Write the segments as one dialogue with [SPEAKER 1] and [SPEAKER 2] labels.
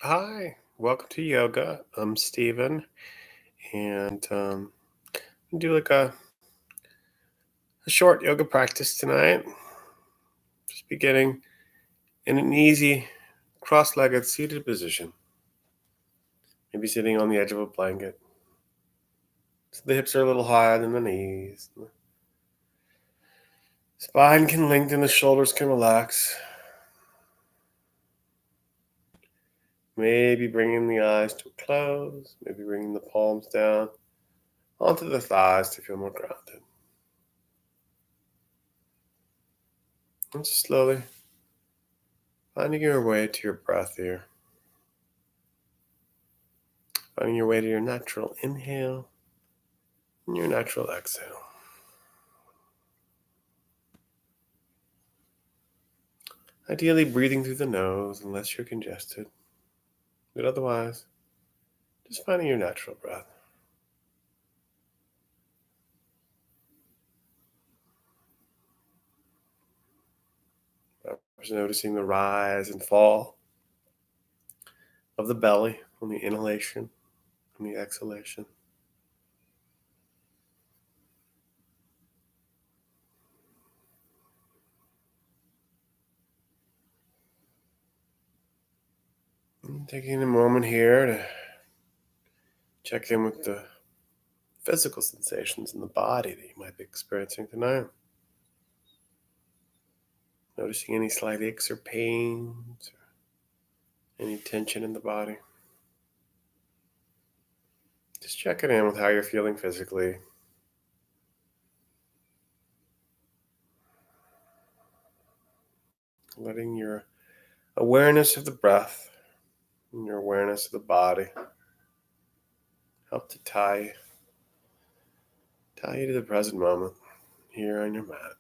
[SPEAKER 1] Hi, welcome to yoga. I'm Steven, and do like a short yoga practice tonight. Just beginning in an easy cross-legged seated position, maybe sitting on the edge of a blanket. So the hips are a little higher than the knees. The spine can lengthen, the shoulders can relax. Maybe bringing the eyes to a close, maybe bringing the palms down onto the thighs to feel more grounded. And just slowly finding your way to your breath here. Finding your way to your natural inhale and your natural exhale. Ideally, breathing through the nose unless you're congested. But otherwise, just finding your natural breath. Just noticing the rise and fall of the belly on the inhalation and the exhalation. And taking a moment here to check in with the physical sensations in the body that you might be experiencing tonight. Noticing any slight aches or pains, or any tension in the body. Just checking in with how you're feeling physically. Letting your awareness of the breath and your awareness of the body help to tie you to the present moment here on your mat.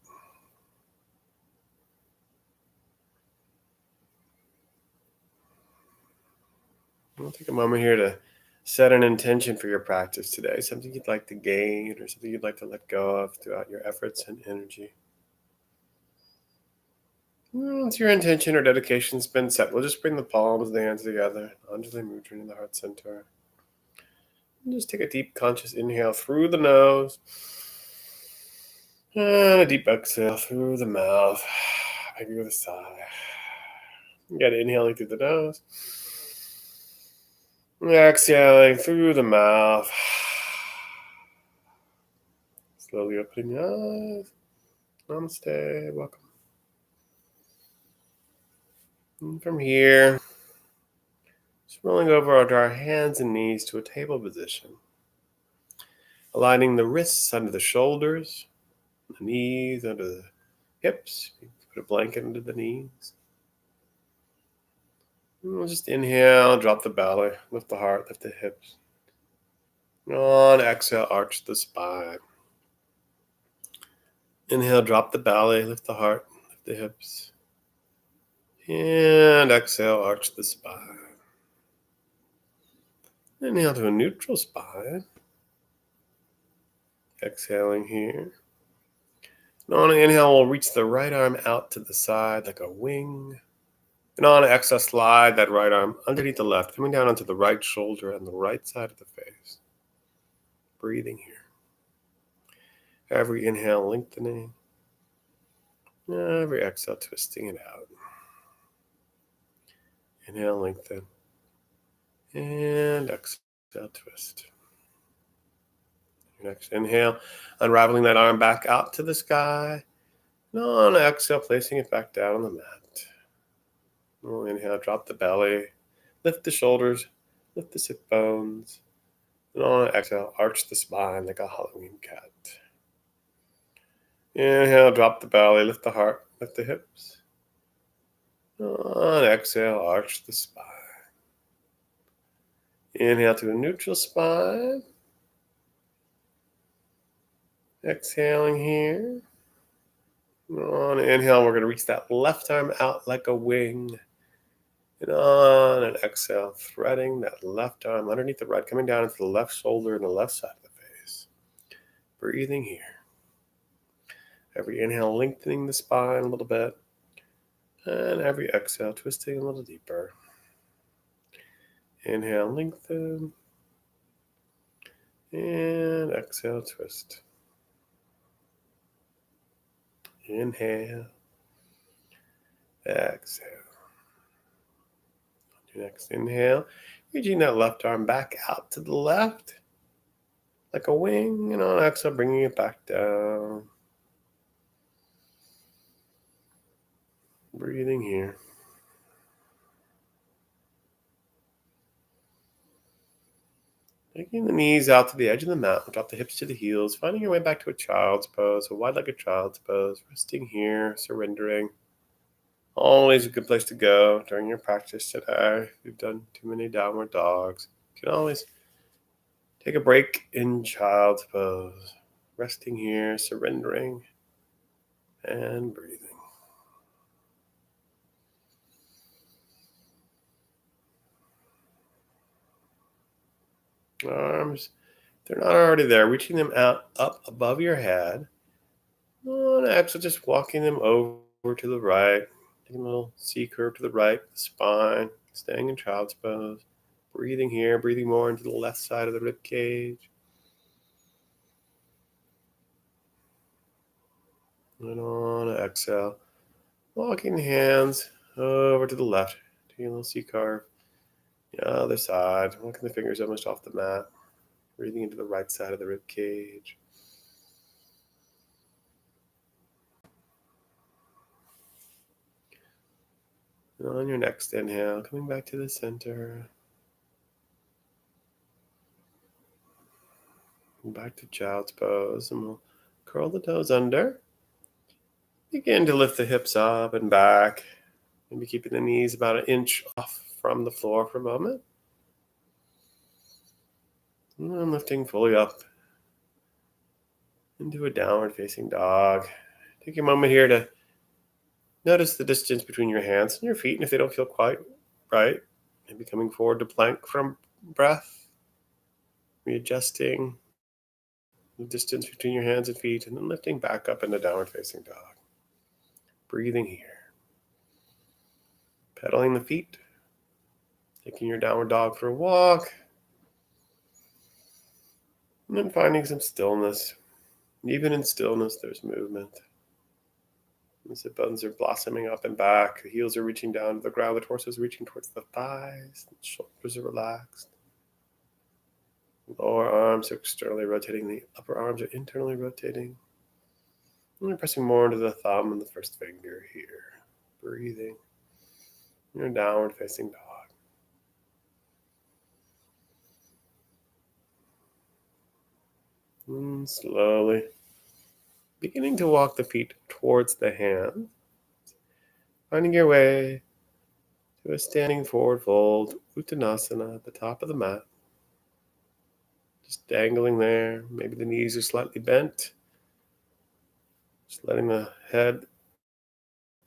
[SPEAKER 1] We'll take a moment here to set an intention for your practice today, something you'd like to gain or something you'd like to let go of throughout your efforts and energy. Once your intention or dedication's been set, we'll just bring the palms of the hands together, Anjali Mudra in the heart center. And just take a deep conscious inhale through the nose and a deep exhale through the mouth, maybe with a sigh. You got inhaling through the nose, exhaling through the mouth. Slowly opening your eyes. Namaste. Welcome. And from here, just rolling over onto our hands and knees to a table position. Aligning the wrists under the shoulders, the knees under the hips. Put a blanket under the knees. And we'll just inhale, drop the belly, lift the heart, lift the hips. And on exhale, arch the spine. Inhale, drop the belly, lift the heart, lift the hips. And exhale, arch the spine. Inhale to a neutral spine. Exhaling here. And on an inhale, we'll reach the right arm out to the side like a wing. And on an exhale, slide that right arm underneath the left, coming down onto the right shoulder and the right side of the face. Breathing here. Every inhale, lengthening. Every exhale, twisting it out. Inhale, lengthen. And exhale, twist. Your next inhale, unraveling that arm back out to the sky. And on exhale, placing it back down on the mat. We'll inhale, drop the belly, lift the shoulders, lift the sit bones. And on exhale, arch the spine like a Halloween cat. Inhale, drop the belly, lift the heart, lift the hips. On exhale, arch the spine. Inhale to a neutral spine. Exhaling here. On inhale, we're going to reach that left arm out like a wing. And on an exhale, threading that left arm underneath the right, coming down into the left shoulder and the left side of the face. Breathing here. Every inhale, lengthening the spine a little bit. And every exhale, twisting a little deeper. Inhale, lengthen. And exhale, twist. Inhale. Exhale. Your next inhale, reaching that left arm back out to the left, like a wing, and on exhale, bringing it back down. Breathing here. Taking the knees out to the edge of the mat, drop the hips to the heels, finding your way back to a child's pose, a wide-legged child's pose, resting here, surrendering. Always a good place to go during your practice today. If you've done too many downward dogs, you can always take a break in child's pose, resting here, surrendering, and breathing. Arms, they're not already there, reaching them out up above your head. On exhale, just walking them over to the right, taking a little C curve to the right, the spine, staying in child's pose. Breathing here, breathing more into the left side of the rib cage. And on exhale, walking the hands over to the left, taking a little C curve. The other side, walking the fingers almost off the mat. Breathing into the right side of the rib cage. And on your next inhale, coming back to the center. Back to child's pose, and we'll curl the toes under. Begin to lift the hips up and back. Maybe keeping the knees about an inch off from the floor for a moment. And lifting fully up into a downward facing dog. Take a moment here to notice the distance between your hands and your feet, and if they don't feel quite right, maybe coming forward to plank from breath, readjusting the distance between your hands and feet, and then lifting back up into downward facing dog. Breathing here. Pedaling the feet, taking your downward dog for a walk, and then finding some stillness. Even in stillness, there's movement. The sit bones are blossoming up and back. The heels are reaching down to the ground. The torso is reaching towards the thighs. The shoulders are relaxed. Lower arms are externally rotating. The upper arms are internally rotating. And you're pressing more into the thumb and the first finger here. Breathing. You're downward facing dog. And slowly beginning to walk the feet towards the hands. Finding your way to a standing forward fold, Uttanasana, at the top of the mat. Just dangling there. Maybe the knees are slightly bent. Just letting the head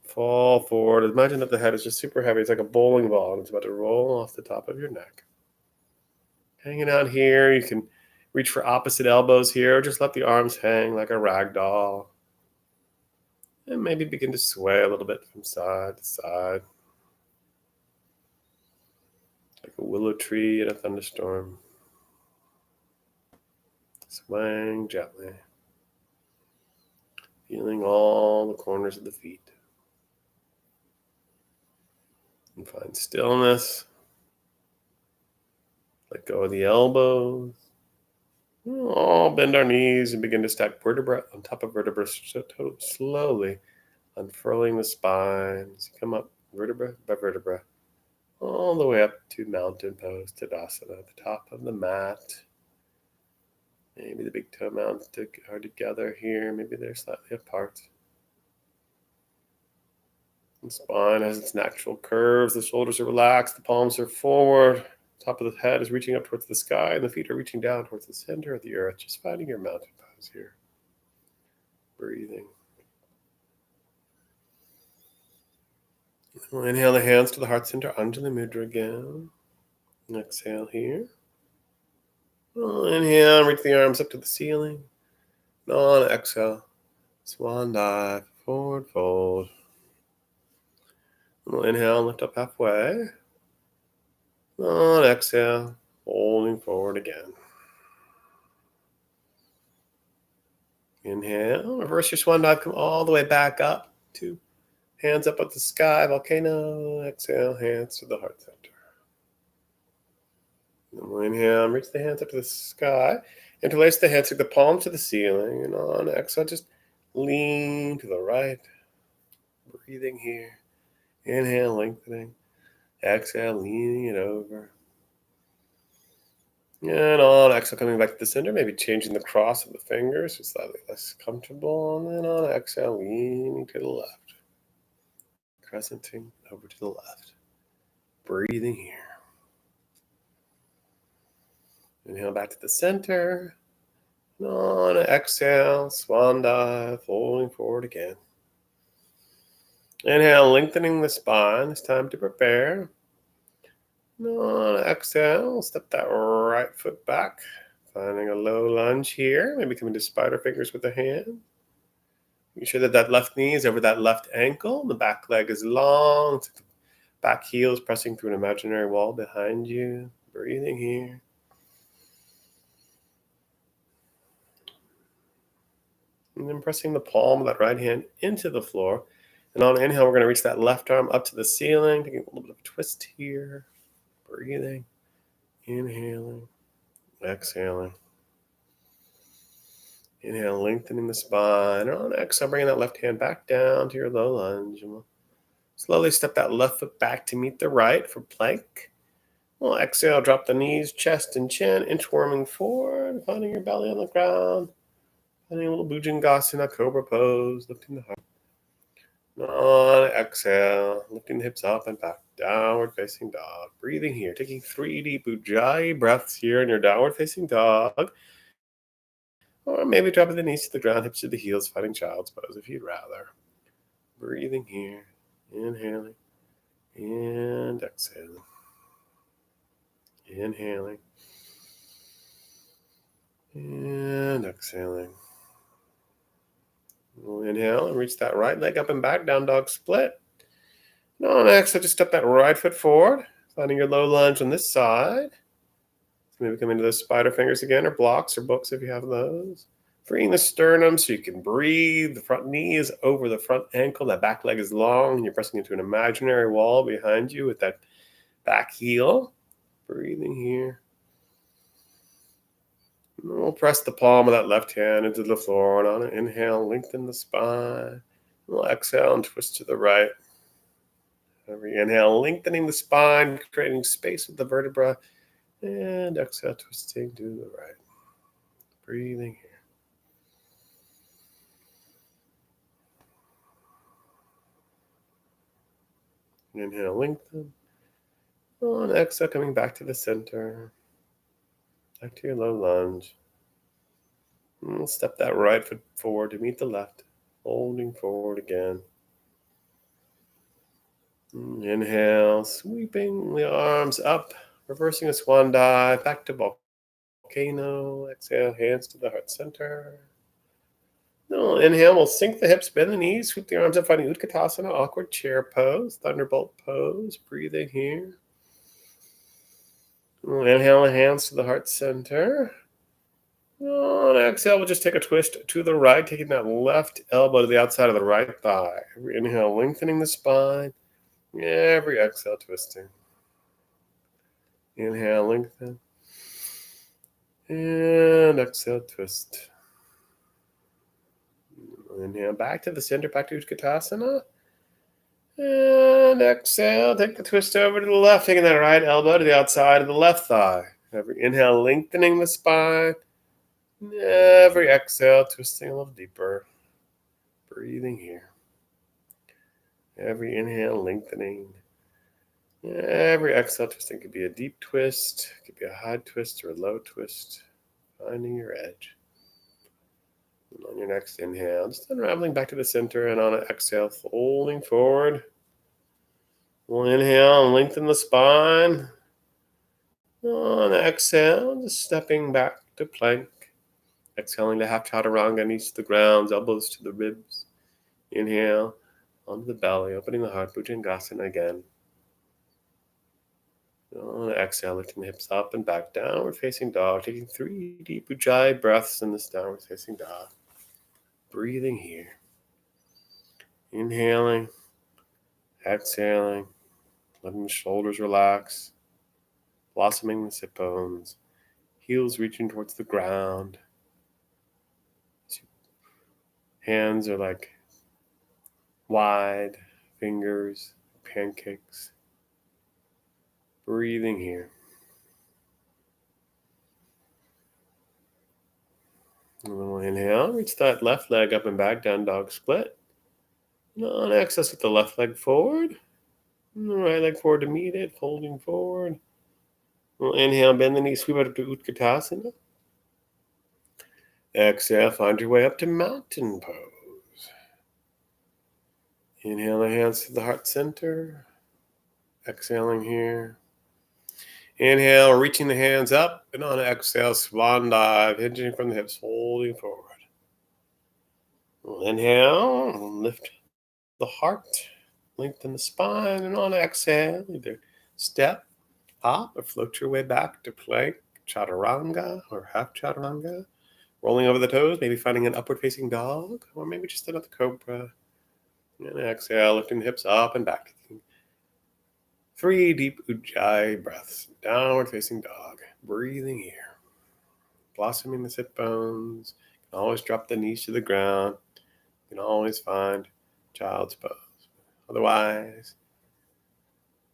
[SPEAKER 1] fall forward. Imagine that the head is just super heavy. It's like a bowling ball and it's about to roll off the top of your neck. Hanging out here, you can reach for opposite elbows here. Just let the arms hang like a rag doll. And maybe begin to sway a little bit from side to side. Like a willow tree in a thunderstorm. Swaying gently. Feeling all the corners of the feet. And find stillness. Let go of the elbows. All bend our knees and begin to stack vertebra on top of vertebra, slowly unfurling the spine as you come up vertebra by vertebra, all the way up to mountain pose, Tadasana, at the top of the mat. Maybe the big toe mounts are together here. Maybe they're slightly apart. The spine has its natural curves. The shoulders are relaxed. The palms are forward. Top of the head is reaching up towards the sky, and the feet are reaching down towards the center of the earth. Just finding your mountain pose here. Breathing. We'll inhale the hands to the heart center, Anjali Mudra again. Exhale here. We'll inhale, reach the arms up to the ceiling. On exhale, swan dive, forward fold. We'll inhale, lift up halfway. On exhale, folding forward again. Inhale, reverse your swan dive, come all the way back up. 2 hands up at the sky, volcano. Exhale, hands to the heart center. And we'll inhale, reach the hands up to the sky. Interlace the hands, take the palm to the ceiling. And on exhale, just lean to the right. Breathing here. Inhale, lengthening. Exhale, leaning it over. And on exhale, coming back to the center, maybe changing the cross of the fingers, so slightly less comfortable. And then on exhale, leaning to the left. Crescenting over to the left. Breathing here. Inhale back to the center. And on exhale, swan dive, folding forward again. Inhale, lengthening the spine. It's time to prepare. And on exhale, step that right foot back. Finding a low lunge here. Maybe coming to spider fingers with the hand. Make sure that that left knee is over that left ankle. The back leg is long. Back heel is pressing through an imaginary wall behind you. Breathing here. And then pressing the palm of that right hand into the floor. And on inhale, we're going to reach that left arm up to the ceiling. Taking a little bit of a twist here. Breathing. Inhaling. Exhaling. Inhale, lengthening the spine. And on exhale, bringing that left hand back down to your low lunge. And we'll slowly step that left foot back to meet the right for plank. We'll exhale, drop the knees, chest, and chin, inchworming forward, finding your belly on the ground. Finding a little Bhujangasana, cobra pose, lifting the heart. On exhale, lifting the hips up and back, downward facing dog. Breathing here, taking 3 deep Ujjayi breaths here in your downward facing dog. Or maybe dropping the knees to the ground, hips to the heels, finding child's pose if you'd rather. Breathing here, inhaling, and exhaling. Inhaling, and exhaling. We'll inhale and reach that right leg up and back, down dog split. And on exhale, just step that right foot forward, finding your low lunge on this side. Maybe come into those spider fingers again, or blocks or books if you have those. Freeing the sternum so you can breathe. The front knee is over the front ankle. That back leg is long, and you're pressing into an imaginary wall behind you with that back heel. Breathing here. And we'll press the palm of that left hand into the floor. And on an inhale, lengthen the spine. We'll exhale and twist to the right. Every inhale, lengthening the spine, creating space with the vertebra. And exhale, twisting to the right. Breathing here. Inhale, lengthen. On exhale, coming back to the center. Back to your low lunge. And we'll step that right foot forward to meet the left. Folding forward again. Inhale, sweeping the arms up. Reversing a swan dive. Back to volcano. Exhale, hands to the heart center. No, inhale, we'll sink the hips, bend the knees, sweep the arms up, finding Utkatasana, awkward chair pose, thunderbolt pose. Breathing here. We'll inhale, hands to the heart center. On exhale, we'll just take a twist to the right, taking that left elbow to the outside of the right thigh. Every inhale, lengthening the spine. Every exhale, twisting. Inhale, lengthen. And exhale, twist. Inhale, back to the center, back to Utkatasana. And exhale, take the twist over to the left, taking that right elbow to the outside of the left thigh. Every inhale, lengthening the spine. Every exhale, twisting a little deeper. Breathing here. Every inhale, lengthening. Every exhale, twisting. Could be a deep twist, could be a high twist or a low twist. Finding your edge. And on your next inhale, just unraveling back to the center, and on an exhale, folding forward. We'll inhale and lengthen the spine. On exhale, just stepping back to plank. Exhaling to half chaturanga, knees to the ground, elbows to the ribs. Inhale, onto the belly, opening the heart, Bhujangasana again. On exhale, lifting the hips up and back, downward facing dog, taking 3 deep ujjayi breaths in this downward facing dog. Breathing here. Inhaling, exhaling, letting the shoulders relax, blossoming the sit bones, heels reaching towards the ground. Hands are like wide, fingers, pancakes. Breathing here. And then we'll inhale, reach that left leg up and back, down dog split. And on exhale, with the left leg forward. And the right leg forward to meet it, folding forward. We'll inhale, bend the knees, sweep out to Utkatasana. Exhale, find your way up to mountain pose. Inhale the hands to the heart center. Exhaling here. Inhale, reaching the hands up, and on exhale, swan dive, hinging from the hips, folding forward. We'll inhale, lift the heart, lengthen the spine, and on exhale, either step, hop, or float your way back to plank, chaturanga, or half chaturanga. Rolling over the toes, maybe finding an upward facing dog, or maybe just another cobra. And exhale, lifting the hips up and back. 3 deep ujjayi breaths. Downward facing dog. Breathing here. Blossoming the sit bones. You can always drop the knees to the ground. You can always find child's pose. Otherwise,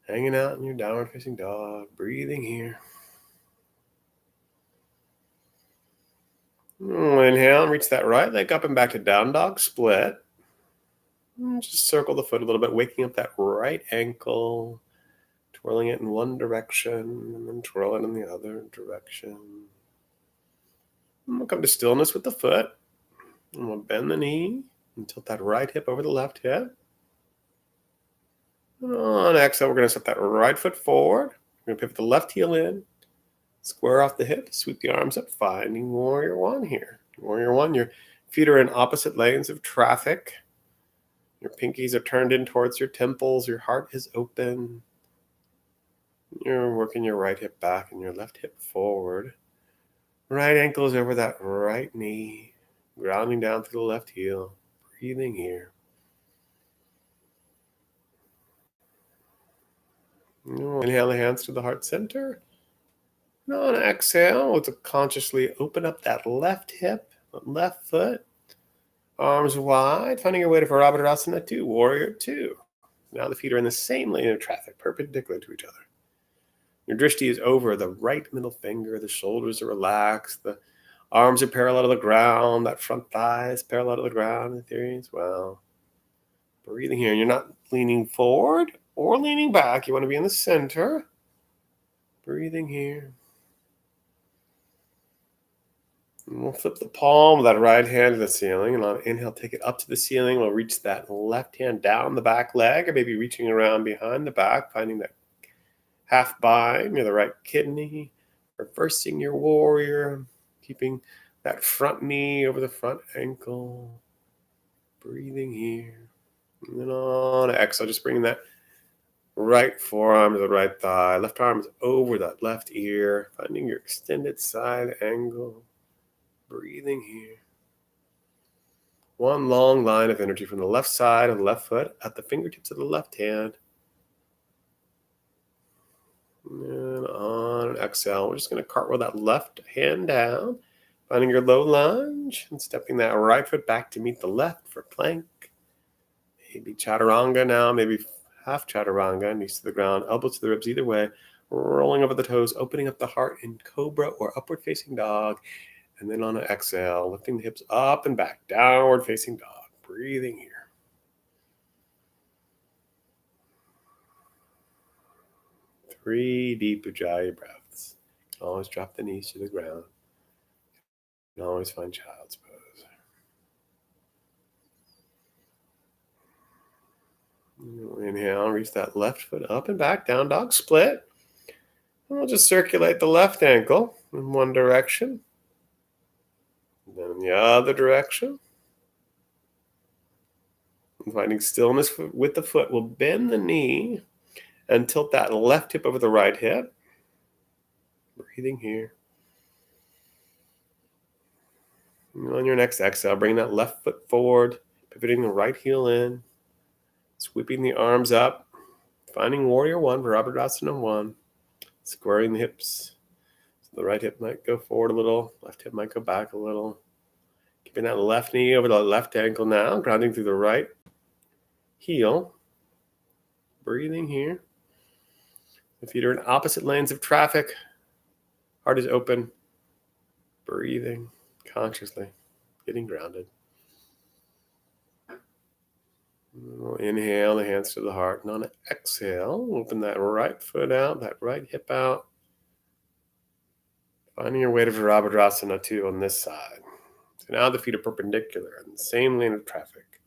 [SPEAKER 1] hanging out in your downward facing dog. Breathing here. Inhale and reach that right leg up and back to down dog split. And just circle the foot a little bit, waking up that right ankle. Twirling it in one direction and then twirl it in the other direction. And we'll come to stillness with the foot. And we'll bend the knee and tilt that right hip over the left hip. And on exhale, we're going to set that right foot forward. We're going to pivot the left heel in. Square off the hip. Sweep the arms up. Finding warrior one here. Warrior one, your feet are in opposite lanes of traffic. Your pinkies are turned in towards your temples. Your heart is open. You're working your right hip back and your left hip forward. Right ankle is over that right knee, grounding down through the left heel. Breathing here. Inhale the hands to the heart center. And on exhale, we'll consciously open up that left hip, left foot. Arms wide, finding your way to Virabhadrasana 2, Warrior 2. Now the feet are in the same lane of traffic, perpendicular to each other. Your drishti is over the right middle finger. The shoulders are relaxed. The arms are parallel to the ground. That front thigh is parallel to the ground in theory as well. Breathing here. You're not leaning forward or leaning back. You want to be in the center. Breathing here. And we'll flip the palm of that right hand to the ceiling. And on inhale, take it up to the ceiling. We'll reach that left hand down the back leg, or maybe reaching around behind the back, finding that half bind near the right kidney, reversing your warrior, keeping that front knee over the front ankle, breathing here. And then on exhale, just bringing that right forearm to the right thigh, left arm is over that left ear, finding your extended side angle, breathing here. One long line of energy from the left side of the left foot at the fingertips of the left hand. And on an exhale, we're just going to cartwheel that left hand down, finding your low lunge and stepping that right foot back to meet the left for plank. Maybe chaturanga now, maybe half chaturanga, knees to the ground, elbows to the ribs, either way. Rolling over the toes, opening up the heart in cobra or upward facing dog. And then on an exhale, lifting the hips up and back, downward facing dog. Breathing here. Three deep ujjayi breaths. Always drop the knees to the ground. And always find child's pose. Inhale, reach that left foot up and back, down dog split. And we'll just circulate the left ankle in one direction. And then in the other direction. And finding stillness with the foot, we'll bend the knee and tilt that left hip over the right hip. Breathing here. And on your next exhale, bring that left foot forward, pivoting the right heel in, sweeping the arms up, finding warrior one, Virabhadrasana 1, squaring the hips. So the right hip might go forward a little, left hip might go back a little. Keeping that left knee over the left ankle now, grounding through the right heel. Breathing here. The feet are in opposite lanes of traffic. Heart is open. Breathing consciously, getting grounded. We'll inhale, the hands to the heart. And on an exhale, open that right foot out, that right hip out. Finding your way to Virabhadrasana 2 on this side. So now the feet are perpendicular in the same lane of traffic.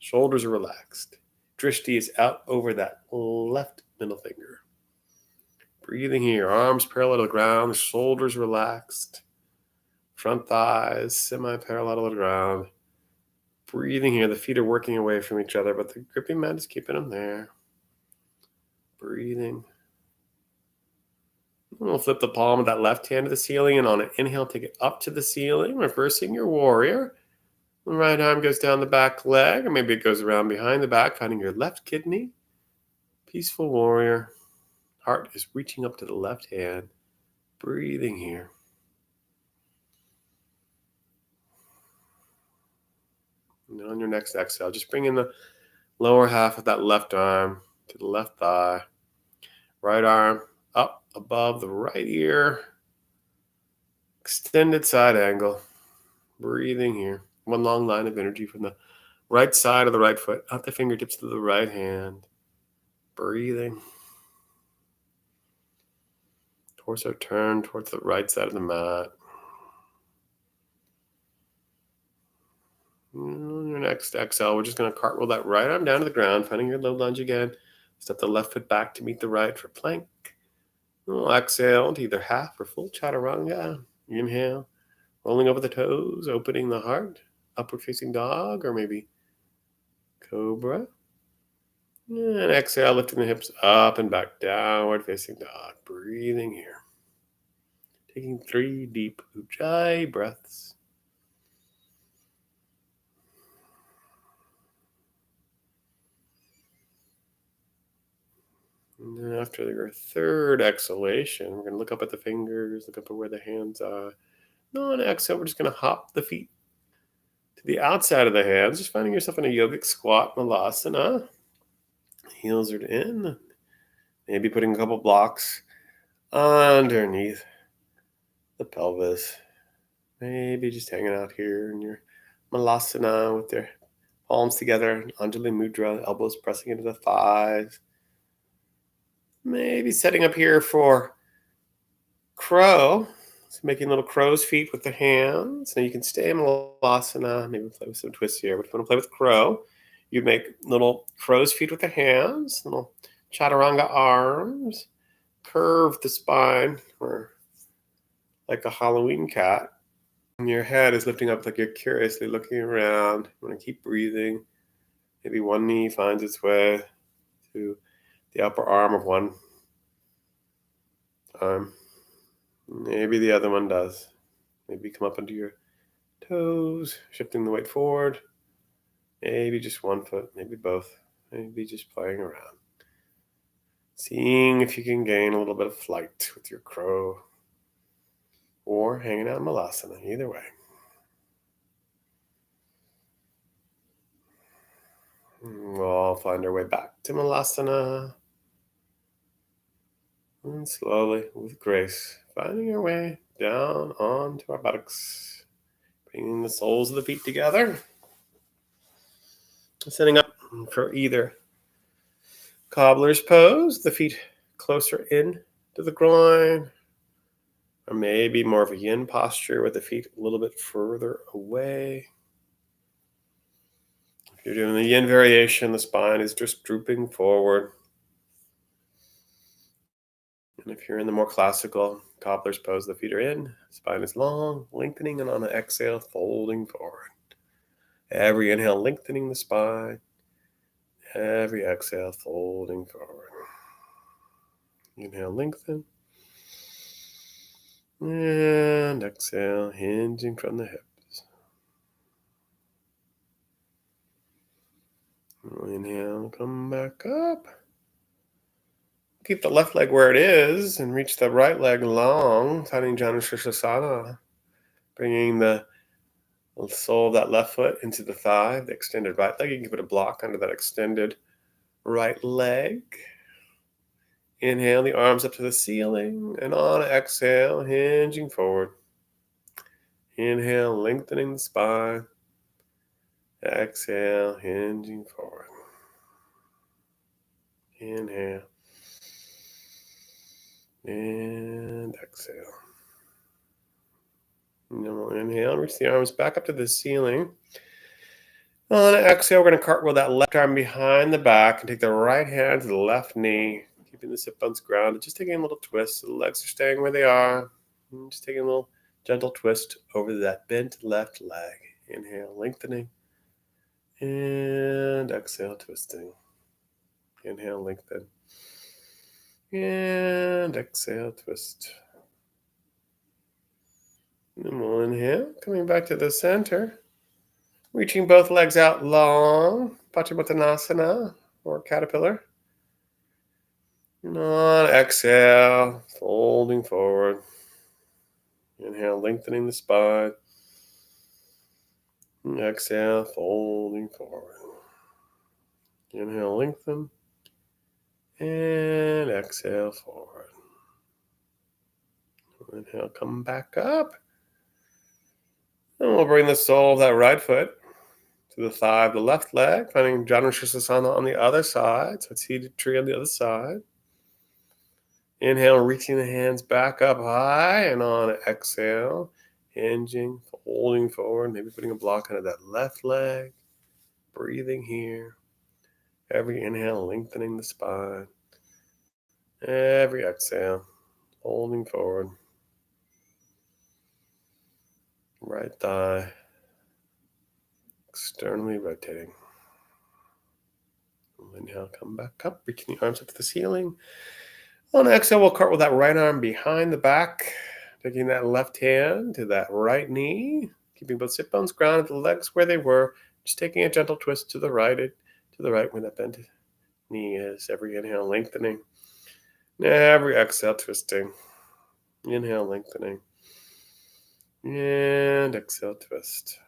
[SPEAKER 1] Shoulders are relaxed. Drishti is out over that left middle finger. Breathing here, arms parallel to the ground, shoulders relaxed. Front thighs semi-parallel to the ground. Breathing here, the feet are working away from each other, but the gripping mat is keeping them there. Breathing. We'll flip the palm of that left hand to the ceiling, and on an inhale, take it up to the ceiling, reversing your warrior. The right arm goes down the back leg, or maybe it goes around behind the back, finding your left kidney. Peaceful warrior. Heart is reaching up to the left hand. Breathing here. And on your next exhale, just bring in the lower half of that left arm to the left thigh. Right arm up above the right ear. Extended side angle. Breathing here. One long line of energy from the right side of the right foot, out the fingertips to the right hand. Breathing. Torso turned towards the right side of the mat. On your next exhale, we're just going to cartwheel that right arm down to the ground, finding your low lunge again. Step the left foot back to meet the right for plank. We'll exhale to either half or full chaturanga. Inhale, rolling over the toes, opening the heart, upward facing dog, or maybe cobra. And exhale, lifting the hips up and back, downward facing dog. Breathing here. Taking 3 deep Ujjayi breaths. And then after your third exhalation, we're going to look up at the fingers, look up at where the hands are. And on exhale, we're just going to hop the feet to the outside of the hands, just finding yourself in a yogic squat malasana. Heels are in. Maybe putting a couple blocks underneath the pelvis. Maybe just hanging out here in your malasana with your palms together, Anjali Mudra, elbows pressing into the thighs. Maybe setting up here for crow. So making little crow's feet with the hands. And you can stay in malasana, maybe play with some twists here. But if you want to play with crow, you make little crow's feet with the hands, little chaturanga arms, curve the spine, or like a Halloween cat. And your head is lifting up like you're curiously looking around. You want to keep breathing. Maybe one knee finds its way to the upper arm of one arm. Maybe the other one does. Maybe come up onto your toes, shifting the weight forward. Maybe just one foot, maybe both. Maybe just playing around. Seeing if you can gain a little bit of flight with your crow or hanging out in malasana, either way. We'll find our way back to malasana. And slowly, with grace, finding our way down onto our buttocks. Bringing the soles of the feet together. Setting up for either cobbler's pose, the feet closer in to the groin. Or maybe more of a yin posture with the feet a little bit further away. If you're doing the yin variation, the spine is just drooping forward. And if you're in the more classical cobbler's pose, the feet are in, spine is long, lengthening, and on an exhale, folding forward. Every inhale, lengthening the spine. Every exhale, folding forward. Inhale, lengthen. And exhale, hinging from the hips. Inhale, come back up. Keep the left leg where it is and reach the right leg long, finding Janu Sirsasana. Bringing the sole of that left foot into the thigh, the extended right leg. You can give it a block under that extended right leg. Inhale the arms up to the ceiling, and on exhale, hinging forward. Inhale, lengthening the spine. Exhale, hinging forward. Inhale. And exhale. And then we'll inhale, reach the arms back up to the ceiling. On exhale, we're going to cartwheel that left arm behind the back and take the right hand to the left knee, keeping the sit bones grounded. Just taking a little twist. So the legs are staying where they are. And just taking a little gentle twist over that bent left leg. Inhale, lengthening. And exhale, twisting. Inhale, lengthen. And exhale, twist. And then we'll inhale, coming back to the center. Reaching both legs out long, Paschimottanasana or caterpillar. And on exhale, folding forward. Inhale, lengthening the spine. And exhale, folding forward. Inhale, lengthen. And exhale, forward. Inhale, come back up. And we'll bring the sole of that right foot to the thigh of the left leg, finding Janu Sirsasana on the other side. So it's seated tree on the other side. Inhale, reaching the hands back up high, and on exhale, hinging, folding forward, maybe putting a block under that left leg, breathing here. Every inhale, lengthening the spine. Every exhale, folding forward. Right thigh, externally rotating. Inhale, come back up, reaching the arms up to the ceiling. On exhale, we'll cartwheel that right arm behind the back, taking that left hand to that right knee, keeping both sit bones grounded, the legs where they were, just taking a gentle twist to the right where that bent knee is. Every inhale, lengthening. Every exhale, twisting. Inhale, lengthening. And exhale, twist.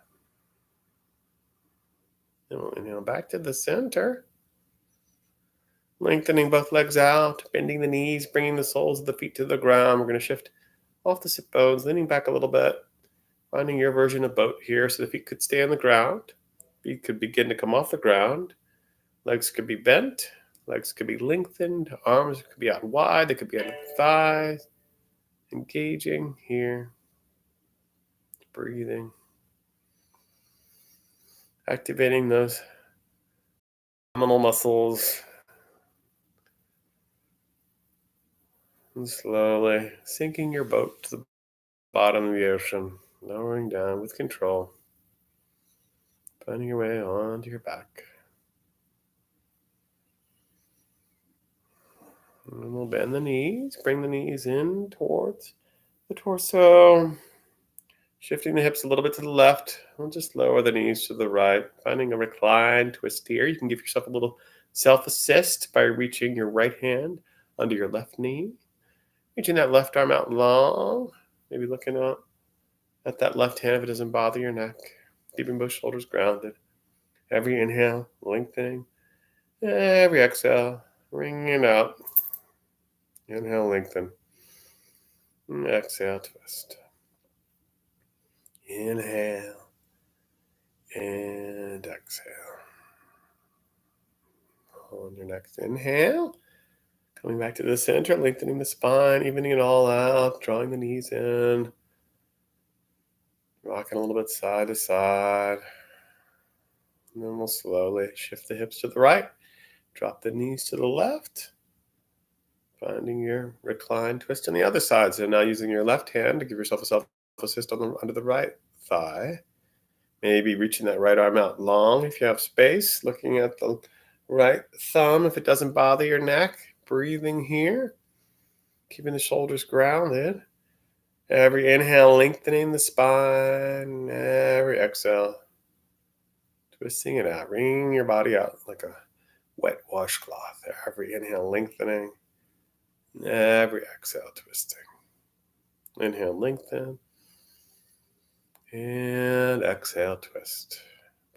[SPEAKER 1] And we'll inhale back to the center. Lengthening both legs out, bending the knees, bringing the soles of the feet to the ground. We're going to shift off the sit bones, leaning back a little bit, finding your version of boat here so the feet could stay on the ground. Feet could begin to come off the ground. Legs could be bent. Legs could be lengthened. Arms could be out wide. They could be under the thighs. Engaging here. Breathing. Activating those abdominal muscles. And slowly sinking your boat to the bottom of the ocean. Lowering down with control. Finding your way onto your back. And we'll bend the knees, bring the knees in towards the torso. Shifting the hips a little bit to the left. We'll just lower the knees to the right. Finding a reclined twist here. You can give yourself a little self-assist by reaching your right hand under your left knee. Reaching that left arm out long. Maybe looking up at that left hand if it doesn't bother your neck. Keeping both shoulders grounded. Every inhale, lengthening. Every exhale, wringing out. Inhale, lengthen. Exhale, twist. Inhale and exhale. On your next inhale, coming back to the center, lengthening the spine, evening it all out, drawing the knees in, rocking a little bit side to side. And then we'll slowly shift the hips to the right, drop the knees to the left, finding your recline twist on the other side. So now using your left hand to give yourself a self-assist under the right thigh. Maybe reaching that right arm out long if you have space, looking at the right thumb if it doesn't bother your neck. Breathing here, keeping the shoulders grounded. Every inhale, lengthening the spine. Every exhale, twisting it out, wringing your body out like a wet washcloth. Every inhale, lengthening. Every exhale, twisting. Inhale, lengthen. And exhale, twist.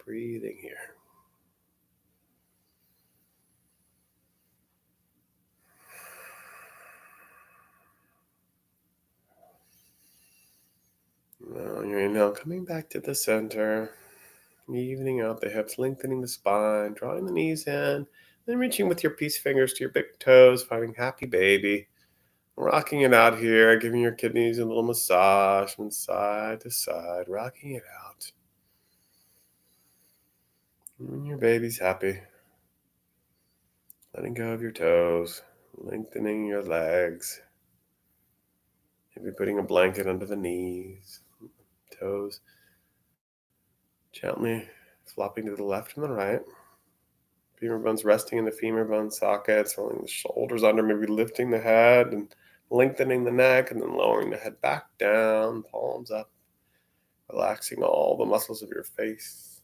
[SPEAKER 1] Breathing here. Now your inhale, coming back to the center. Evening out the hips, lengthening the spine, drawing the knees in, then reaching with your peace fingers to your big toes, finding happy baby. Rocking it out here, giving your kidneys a little massage from side to side, rocking it out. And your baby's happy. Letting go of your toes, lengthening your legs. Maybe putting a blanket under the knees, toes gently flopping to the left and the right. Femur bones resting in the femur bone sockets, rolling the shoulders under, maybe lifting the head and lengthening the neck, and then lowering the head back down, palms up, relaxing all the muscles of your face,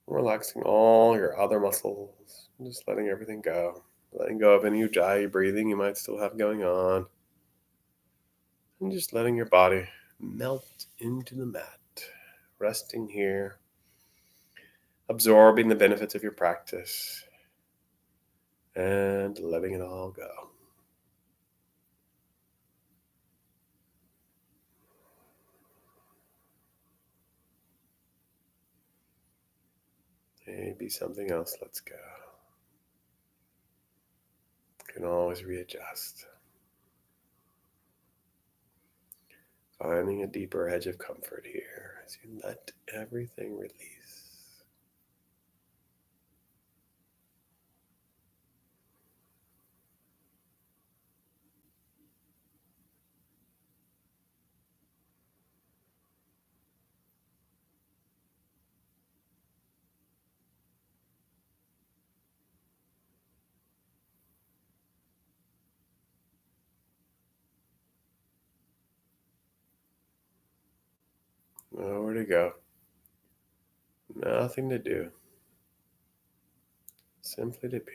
[SPEAKER 1] relaxing all your other muscles, just letting everything go, letting go of any ujjayi breathing you might still have going on, and just letting your body melt into the mat, resting here, absorbing the benefits of your practice, and letting it all go. Maybe something else lets go. You can always readjust. Finding a deeper edge of comfort here as you let everything release. Nowhere to go. Nothing to do. Simply to be.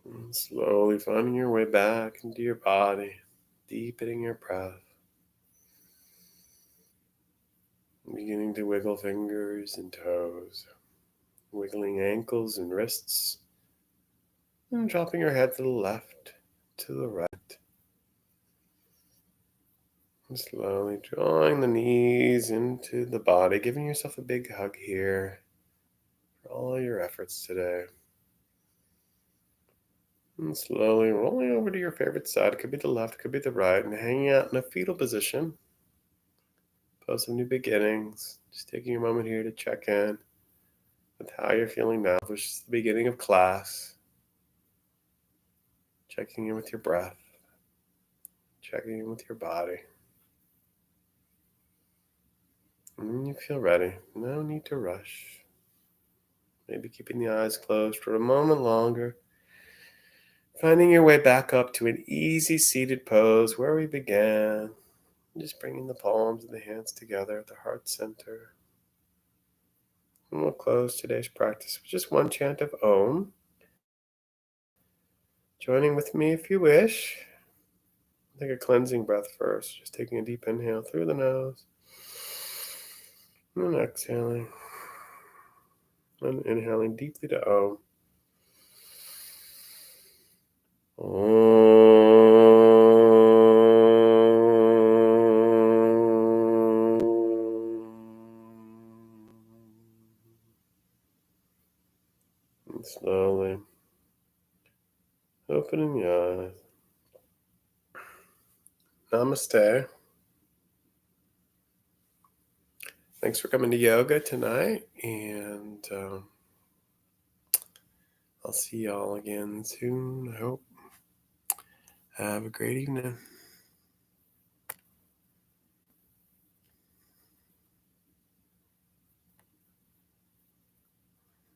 [SPEAKER 1] And slowly finding your way back into your body, deepening your breath. Beginning to wiggle fingers and toes, wiggling ankles and wrists, and dropping your head to the left, to the right. And slowly drawing the knees into the body, giving yourself a big hug here for all your efforts today. And slowly rolling over to your favorite side. Could be the left, could be the right, and hanging out in a fetal position. Pose of new beginnings. Just taking a moment here to check in with how you're feeling now, which is the beginning of class. Checking in with your breath. Checking in with your body. And when you feel ready, no need to rush. Maybe keeping the eyes closed for a moment longer. Finding your way back up to an easy seated pose where we began. Just bringing the palms of the hands together at the heart center. And we'll close today's practice with just one chant of Om. Joining with me if you wish. Take a cleansing breath first. Just taking a deep inhale through the nose. And exhaling. And inhaling deeply to Om. And slowly opening your eyes. Namaste. Thanks for coming to yoga tonight, and I'll see y'all again soon, I hope. Have a great evening.